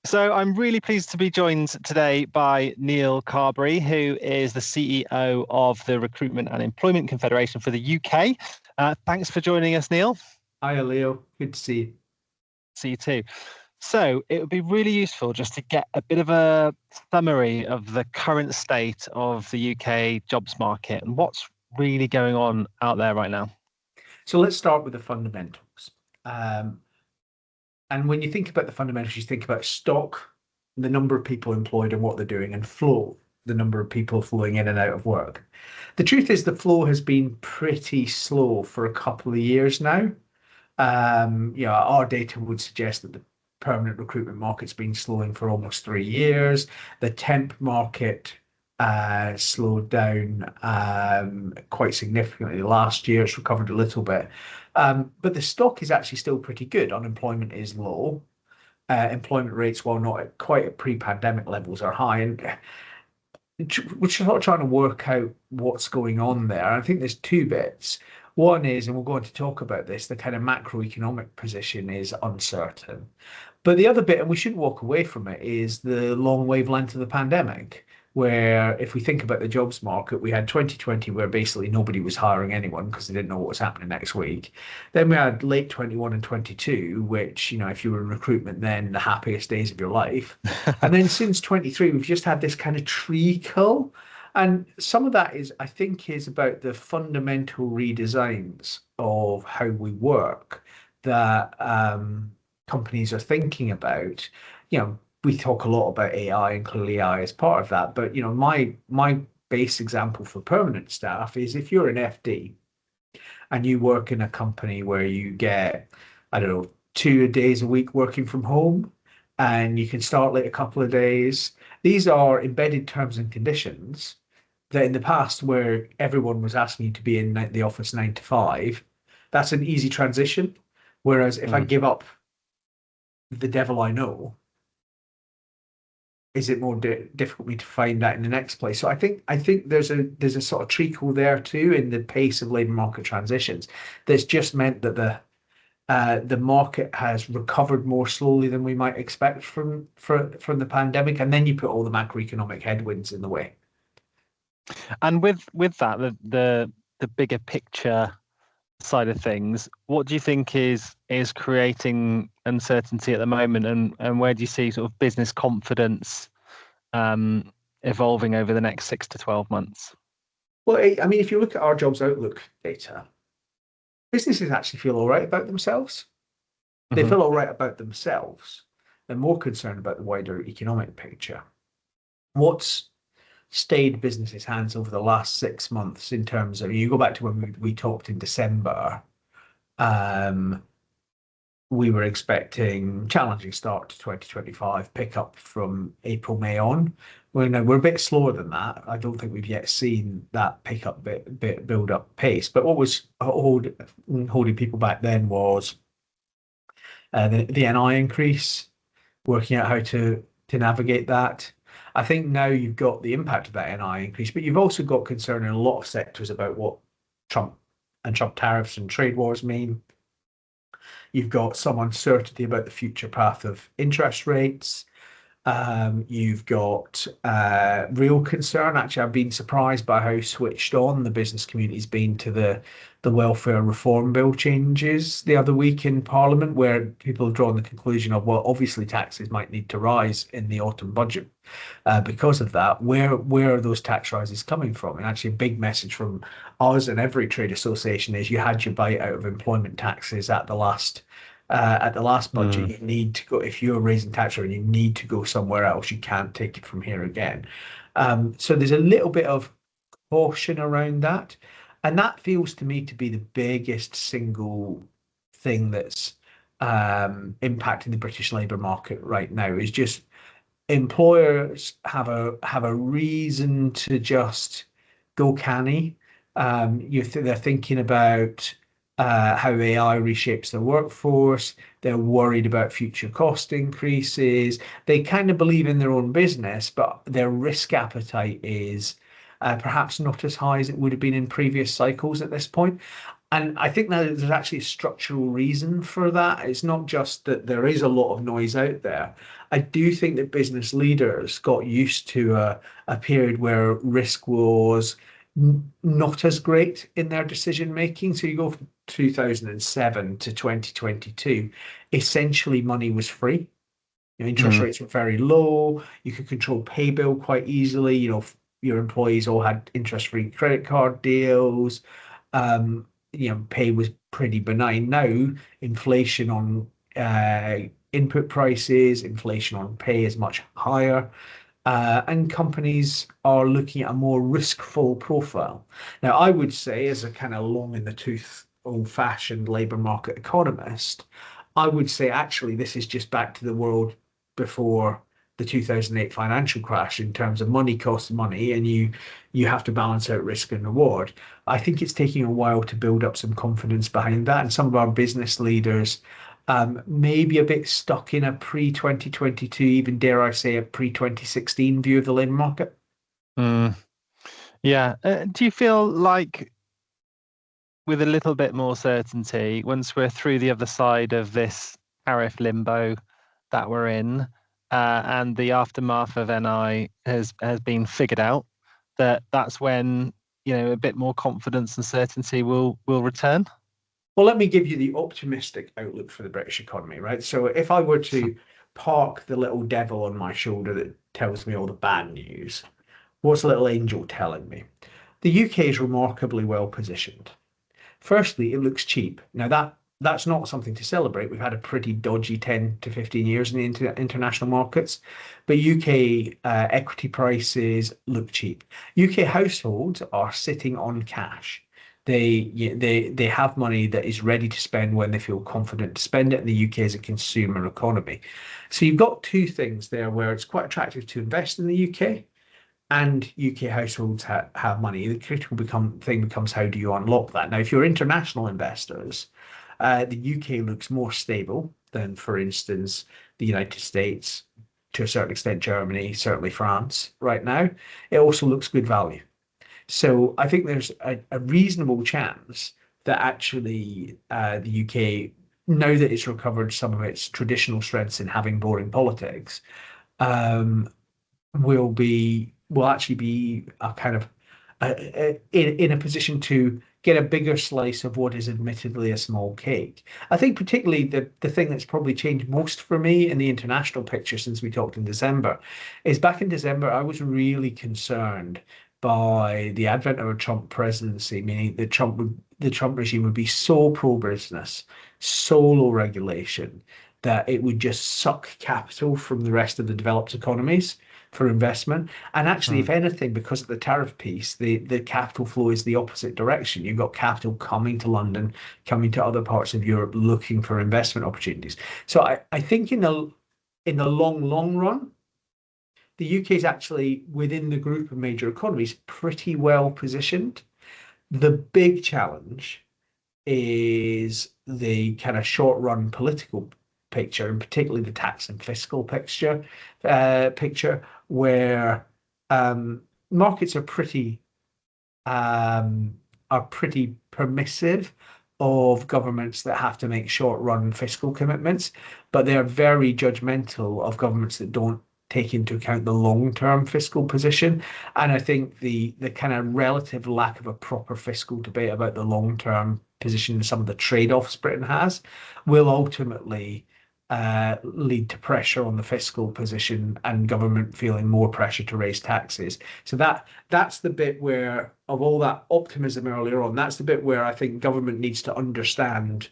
So I'm really pleased to be joined today by Neil Carberry, who is the CEO of the Recruitment and Employment Confederation for the UK. Thanks for joining us, Neil. Hi, Leo. Good to see you. See you too. So it would be really useful just to get a bit of a summary of the current state of the UK jobs market and what's really going on out there right now. So let's start with the fundamentals. And when you think about the fundamentals, you think about stock, the number of people employed and what they're doing, and flow, the number of people flowing in and out of work. The truth is the flow has been pretty slow for a couple of years now. Our data would suggest that the permanent recruitment market's been slowing for almost 3 years. The temp market slowed down quite significantly last year. It's recovered a little bit. But the stock is actually still pretty good. Unemployment is low. Employment rates, while not quite at pre-pandemic levels, are high. And we're sort of trying to work out what's going on there. I think there's two bits. One is, and we're going to talk about this, the kind of macroeconomic position is uncertain. But the other bit, and we shouldn't walk away from it, is the long wavelength of the pandemic, where if we think about the jobs market, we had 2020 where basically nobody was hiring anyone because they didn't know what was happening next week. Then we had late 21 and 22, which, if you were in recruitment, then the happiest days of your life. And then since 23, we've just had this kind of treacle. And some of that is, I think, is about the fundamental redesigns of how we work that companies are thinking about. We talk a lot about AI, and clearly AI is part of that. But my base example for permanent staff is if you're an FD and you work in a company where you get, I don't know, 2 days a week working from home, and you can start late a couple of days. These are embedded terms and conditions that in the past, where everyone was asking you to be in the office 9 to 5, that's an easy transition. Whereas if I give up the devil I know, is it more difficult for me to find that in the next place? So I think there's a sort of treacle there too in the pace of labour market transitions. That's just meant that the market has recovered more slowly than we might expect from the pandemic, and then you put all the macroeconomic headwinds in the way. And with that, the bigger picture side of things, what do you think is creating uncertainty at the moment, and where do you see sort of business confidence evolving over the next 6 to 12 months? Well, I mean, if you look at our jobs outlook data, businesses actually feel all right about themselves. They feel all right about themselves. They're more concerned about the wider economic picture. What's stayed businesses' hands over the last 6 months in terms of, you go back to when we talked in December, we were expecting challenging start to 2025, pick up from April, May on. We're a bit slower than that. I don't think we've yet seen that pick up build up pace. But what was holding people back then was the NI increase, working out how to navigate that. I think now you've got the impact of that NI increase, but you've also got concern in a lot of sectors about what Trump tariffs and trade wars mean. You've got some uncertainty about the future path of interest rates. You've got real concern. Actually, I've been surprised by how switched on the business community's been to the welfare reform bill changes the other week in Parliament, where people have drawn the conclusion of, well, obviously taxes might need to rise in the autumn budget because of that. Where are those tax rises coming from? And actually, a big message from us and every trade association is you had your bite out of employment taxes at the last budget. You need to go, if you're raising tax rate, you need to go somewhere else. You can't take it from here again. So there's a little bit of caution around that. And that feels to me to be the biggest single thing that's impacting the British labour market right now, is just employers have a reason to just go canny. They're thinking about how AI reshapes their workforce. They're worried about future cost increases. They kind of believe in their own business, but their risk appetite is perhaps not as high as it would have been in previous cycles at this point. And I think that there's actually a structural reason for that. It's not just that there is a lot of noise out there. I do think that business leaders got used to a period where risk was not as great in their decision making. So you go from 2007 to 2022, essentially money was free. Interest Mm. rates were very low. You could control pay bill quite easily. Your employees all had interest-free credit card deals. Um, pay was pretty benign. Now, inflation on input prices, inflation on pay is much higher, and companies are looking at a more riskful profile. Now, I would say, as a kind of long in the tooth, old-fashioned labor market economist, I would say actually this is just back to the world before the 2008 financial crash in terms of money costs money, and you have to balance out risk and reward. I think it's taking a while to build up some confidence behind that, and some of our business leaders maybe a bit stuck in a pre-2022, even dare I say a pre-2016 view of the labour market. Mm. Yeah. Do you feel like with a little bit more certainty, once we're through the other side of this tariff limbo that we're in, and the aftermath of NI has been figured out, that's when a bit more confidence and certainty will return? Well, let me give you the optimistic outlook for the British economy, right? So if I were to park the little devil on my shoulder that tells me all the bad news, what's the little angel telling me? The UK is remarkably well positioned. Firstly, it looks cheap. Now that's not something to celebrate. We've had a pretty dodgy 10 to 15 years in the international markets, but UK equity prices look cheap. UK households are sitting on cash. They have money that is ready to spend when they feel confident to spend it. And the UK is a consumer economy. So you've got two things there where it's quite attractive to invest in the UK and UK households have money. The critical thing becomes how do you unlock that? Now, if you're international investors, the UK looks more stable than, for instance, the United States, to a certain extent, Germany, certainly France right now. It also looks good value. So I think there's a reasonable chance that actually the UK, now that it's recovered some of its traditional strengths in having boring politics, um, will actually be a kind of in a position to get a bigger slice of what is admittedly a small cake. I think particularly the thing that's probably changed most for me in the international picture since we talked in December is back in December I was really concerned by the advent of a Trump presidency, meaning the Trump regime would be so pro-business, so low regulation that it would just suck capital from the rest of the developed economies for investment. And actually, if Mm. anything, because of the tariff piece, the capital flow is the opposite direction. You've got capital coming to London, coming to other parts of Europe, looking for investment opportunities. So I think in the long run, the UK is actually within the group of major economies pretty well positioned. The big challenge is the kind of short run political picture, and particularly the tax and fiscal picture where markets um, are pretty permissive of governments that have to make short run fiscal commitments, but they are very judgmental of governments that don't take into account the long term fiscal position. And I think the kind of relative lack of a proper fiscal debate about the long term position and some of the trade offs Britain has will ultimately lead to pressure on the fiscal position and government feeling more pressure to raise taxes. So that's the bit where, of all that optimism earlier on, that's the bit where I think government needs to understand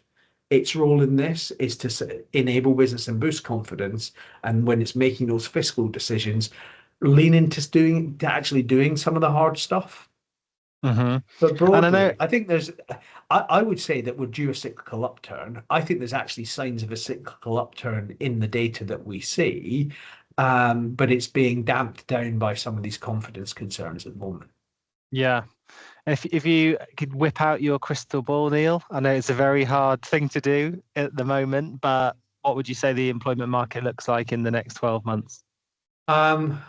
its role in this is to enable business and boost confidence. And when it's making those fiscal decisions, lean into actually doing some of the hard stuff. Hmm. But And I know, broadly, I think I would say that we're due a cyclical upturn. I think there's actually signs of a cyclical upturn in the data that we see, but it's being damped down by some of these confidence concerns at the moment. yeah. If you could whip out your crystal ball, Neil, I know it's a very hard thing to do at the moment, but what would you say the employment market looks like in the next 12 months? Um,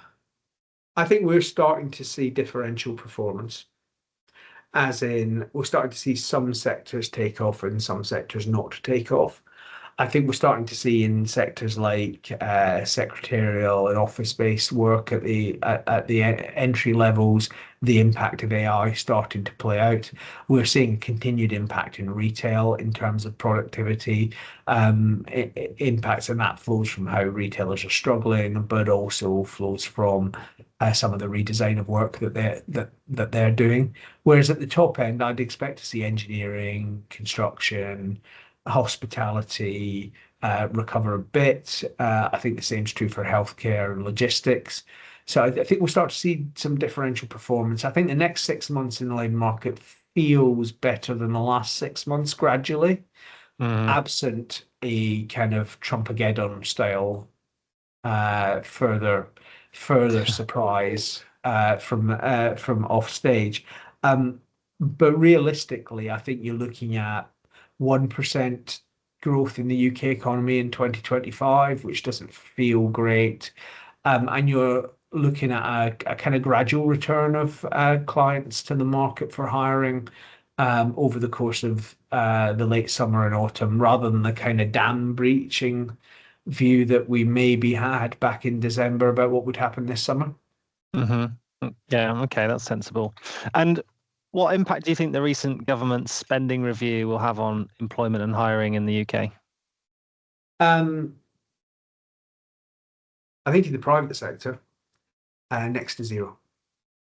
I think we're starting to see differential performance. as in we're starting to see some sectors take off and some sectors not take off. I think we're starting to see in sectors like secretarial and office-based work at the entry levels, the impact of AI starting to play out. We're seeing continued impact in retail in terms of productivity impacts, and that flows from how retailers are struggling, but also flows from some of the redesign of work that they're doing. Whereas at the top end, I'd expect to see engineering, construction, hospitality recover a bit. I think the same is true for healthcare and logistics. So I think we'll start to see some differential performance. I think the next 6 months in the labour market feels better than the last 6 months gradually, absent a kind of Trumpageddon style further surprise from off stage. But realistically, I think you're looking at 1% growth in the UK economy in 2025, which doesn't feel great. And you're looking at a kind of gradual return of clients to the market for hiring over the course of the late summer and autumn, rather than the kind of dam breaching view that we maybe had back in December about what would happen this summer. Yeah, okay, that's sensible. And what impact do you think the recent government spending review will have on employment and hiring in the UK? I think in the private sector, next to zero,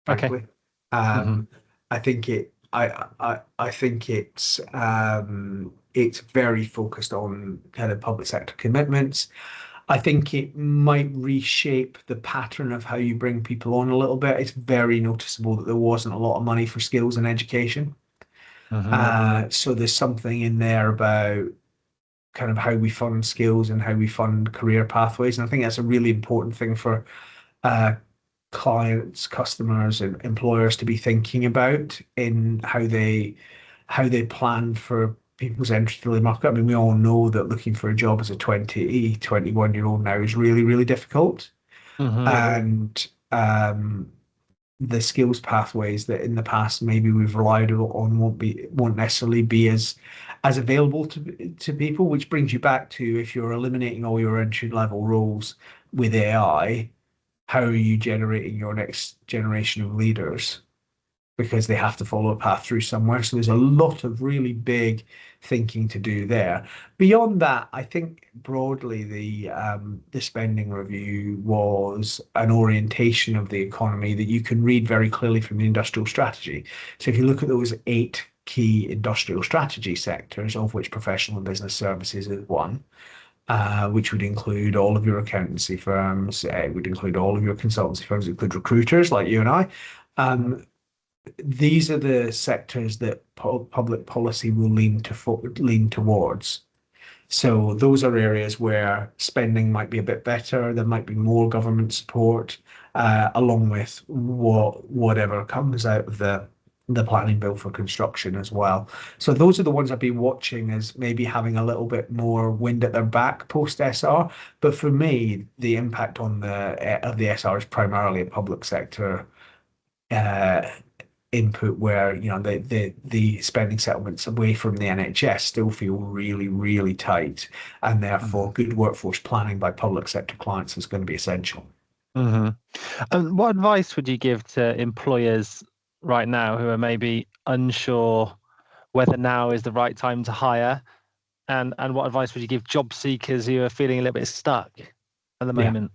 frankly. Okay. I think it's very focused on kind of public sector commitments. I think it might reshape the pattern of how you bring people on a little bit. It's very noticeable that there wasn't a lot of money for skills and education. So there's something in there about kind of how we fund skills and how we fund career pathways. And I think that's a really important thing for clients, customers, and employers to be thinking about in how they plan for people's entry to the labour market. I mean, we all know that looking for a job as a 20, 21-year-old now is really, really difficult. And the skills pathways that in the past maybe we've relied on won't necessarily be as available to people, which brings you back to, if you're eliminating all your entry level roles with AI, how are you generating your next generation of leaders? Because they have to follow a path through somewhere. So there's a lot of really big thinking to do there. Beyond that, I think broadly the spending review was an orientation of the economy that you can read very clearly from the industrial strategy. So if you look at those 8 key industrial strategy sectors, of which professional and business services is one, which would include all of your accountancy firms, it would include all of your consultancy firms, it would include recruiters like you and I. These are the sectors that public policy will lean towards. So those are areas where spending might be a bit better. There might be more government support, along with whatever comes out of the planning bill for construction as well. So those are the ones I've been watching as maybe having a little bit more wind at their back post SR. But for me, the impact of the SR is primarily a public sector input, where the spending settlements away from the NHS still feel really, really tight, and therefore good workforce planning by public sector clients is going to be essential. And what advice would you give to employers right now who are maybe unsure whether now is the right time to hire, and what advice would you give job seekers who are feeling a little bit stuck at the moment?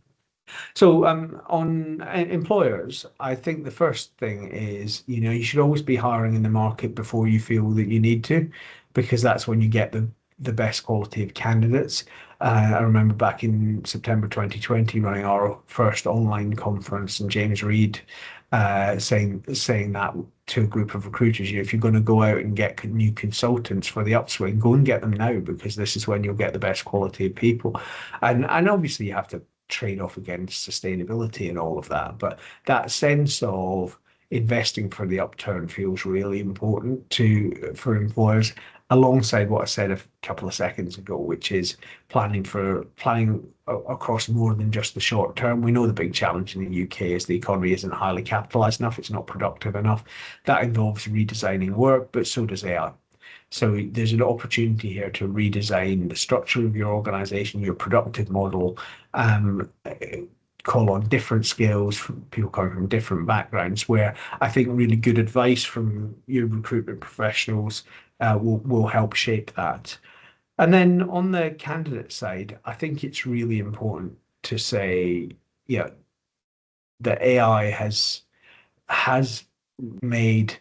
So on employers, I think the first thing is, you should always be hiring in the market before you feel that you need to, because that's when you get the best quality of candidates. I remember back in September 2020 running our first online conference, and James Reed saying that to a group of recruiters, if you're going to go out and get new consultants for the upswing, go and get them now, because this is when you'll get the best quality of people. And obviously you have to trade off against sustainability and all of that, but that sense of investing for the upturn feels really important for employers. alongside what I said a couple of seconds ago, which is planning across more than just the short term. We know the big challenge in the UK is the economy isn't highly capitalized enough, it's not productive enough. That involves redesigning work, but so does AI. So there's an opportunity here to redesign the structure of your organization, your productive model, call on different skills from people coming from different backgrounds, where I think really good advice from your recruitment professionals will help shape that. And then on the candidate side, I think it's really important to say, yeah, that AI has made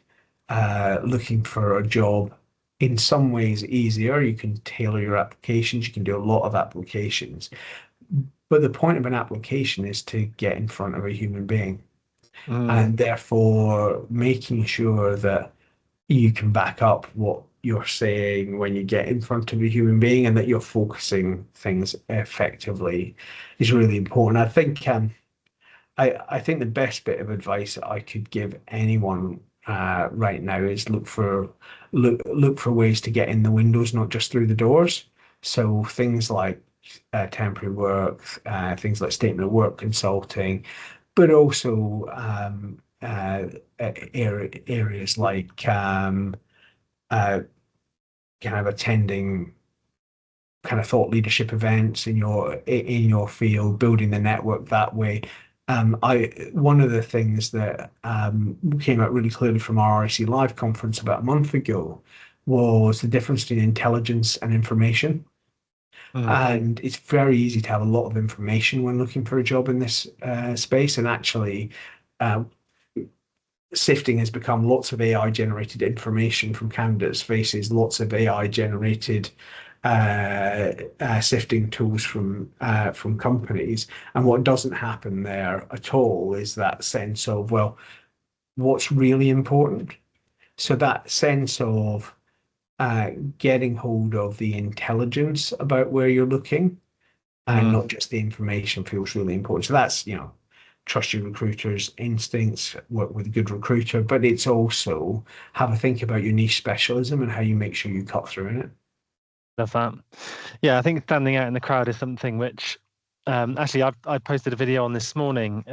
looking for a job in some ways easier. You can tailor your applications, you can do a lot of applications. But the point of an application is to get in front of a human being, and therefore making sure that you can back up what you're saying when you get in front of a human being, and that you're focusing things effectively is really important. I think the best bit of advice that I could give anyone right now is look for ways to get in the windows, not just through the doors. So things like temporary work, things like statement of work consulting, but also areas like kind of attending kind of thought leadership events in your field, building the network that way. One of the things that came out really clearly from our RIC Live conference about a month ago was the difference between intelligence and information. And it's very easy to have a lot of information when looking for a job in this space. And actually, sifting has become lots of AI generated information from candidates' faces, lots of AI generated sifting tools from companies. And what doesn't happen there at all is that sense of, well, what's really important. So that sense of getting hold of the intelligence about where you're looking and not just the information feels really important. So that's, trust your recruiter's instincts, work with a good recruiter, but it's also have a think about your niche specialism and how you make sure you cut through in it. Love that. Yeah, I think standing out in the crowd is something which actually I posted a video on this morning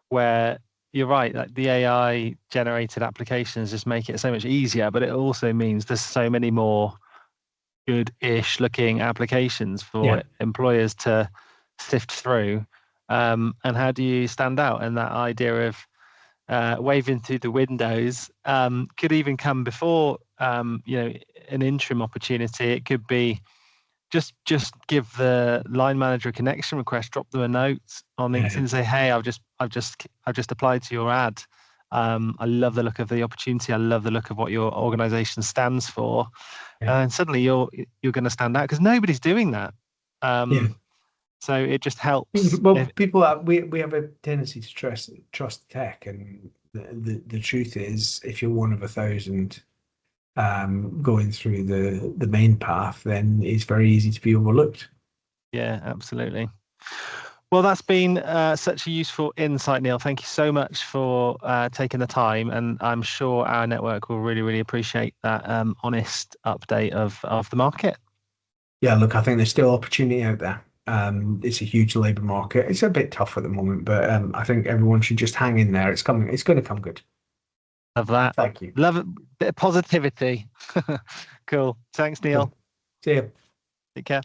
where you're right, like the AI generated applications just make it so much easier, but it also means there's so many more good-ish looking applications for employers to sift through. And how do you stand out? And that idea of waving through the windows could even come before an interim opportunity. It could be just give the line manager a connection request, drop them a note on LinkedIn and say, hey, I've just applied to your ad. I love the look of the opportunity. I love the look of what your organization stands for. And suddenly you're going to stand out because nobody's doing that. So it just helps. Well, we have a tendency to trust tech, and the truth is, if you're one of 1,000 going through the main path, then it's very easy to be overlooked. Yeah, absolutely. Well, that's been such a useful insight, Neil. Thank you so much for taking the time, and I'm sure our network will really, really appreciate that honest update of the market. Yeah, look, I think there's still opportunity out there. It's a huge labour market. It's a bit tough at the moment, but I think everyone should just hang in there. It's coming. It's going to come good. Love that. Thank you. Love it. Bit of positivity. Cool. Thanks, Neil. Cool. See you. Take care.